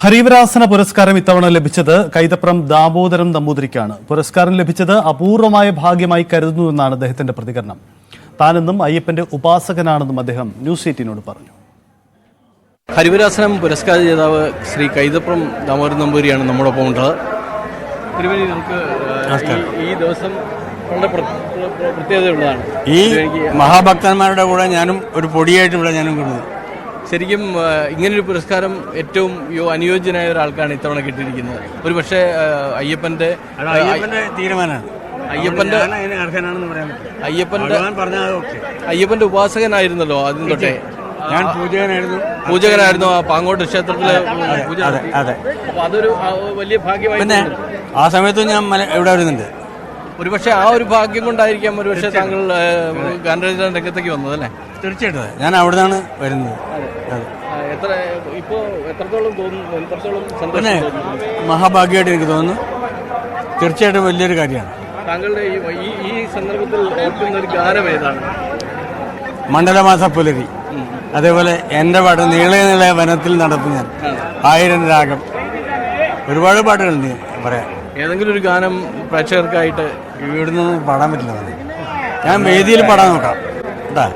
ഹരിവരാസന പുരസ്കാരം ഇത്തവണ ലഭിച്ചത് കൈതപ്രം ദാമോദരൻ നമ്പൂതിരിക്കാണ്. പുരസ്കാരം ലഭിച്ചത് അപൂർവമായ ഭാഗ്യമായി കരുതുന്നുവെന്നാണ് അദ്ദേഹത്തിന്റെ പ്രതികരണം. താനെന്നും അയ്യപ്പന്റെ ഉപാസകനാണെന്നും അദ്ദേഹം ന്യൂസ് 18നോട് പറഞ്ഞു. ഹരിവരാസനം പുരസ്കാര ജേതാവ് ശ്രീ കൈതപ്രം ദാമോദരൻ നമ്പൂതിരിയാണ് നമ്മോടൊപ്പം ഉള്ളത്. തിരുവനി, നമുക്ക് ഈ ദിവസം വളരെ പ്രത്യേകതയുള്ളതാണ്. ഈ മഹാഭക്തന്മാരുടെ കൂടെ ഞാനും ഒരു പൊടിയായിട്ട് ഇവിടെ ഞാനും കൊണ്ടു. ശരിക്കും ഇങ്ങനൊരു പുരസ്കാരം ഏറ്റവും അനുയോജ്യനായ ഒരാൾക്കാണ് ഇത്തവണ കിട്ടിയിരിക്കുന്നത്. ഒരു പക്ഷേ അയ്യപ്പന്റെ തീരുമാനമാണ്. അയ്യപ്പന്റെ ഉപാസകനായിരുന്നല്ലോ ആദ്യം തൊട്ടേ. ഞാൻ പൂജകനായിരുന്നു പാങ്ങോട്ട് ക്ഷേത്രത്തിലെ പൂജ. അപ്പൊ അതൊരു വലിയ ഭാഗ്യമായി. പിന്നെ ആ സമയത്തും ഞാൻ ഇവിടെ വരുന്നുണ്ട്. ഒരുപക്ഷെ ആ ഒരു ഭാഗ്യം കൊണ്ടായിരിക്കാം ഒരുപക്ഷെ താങ്കൾ ഗാനരചന രംഗത്തേക്ക് വന്നത് അല്ലേ? തീർച്ചയായിട്ടും ഞാൻ അവിടെ നിന്നാണ് വരുന്നത്. എത്രത്തോളം പിന്നെ മഹാഭാഗ്യമായിട്ട് എനിക്ക് തോന്നുന്നു. തീർച്ചയായിട്ടും വലിയൊരു കാര്യമാണ്. താങ്കളുടെ ഈ സന്ദർഭത്തിൽ ഓർക്കുന്ന ഒരു ഗാനം ഏതാണ്? മണ്ഡലമാസ പുലരി, അതേപോലെ എൻ്റെ പാട്ട് നീളെ നീളെ വനത്തിൽ നടത്തും ഞാൻ, 1000 രാഗം, ഒരുപാട് പാട്ടുകളുണ്ട് പറയാം. ഏതെങ്കിലും ഒരു ഗാനം പ്രേക്ഷകർക്കായിട്ട് ഇവിടുന്ന് പാടാൻ പറ്റില്ല. ഞാൻ വേദിയിൽ പാടാൻ നോക്കാം കേട്ടാ.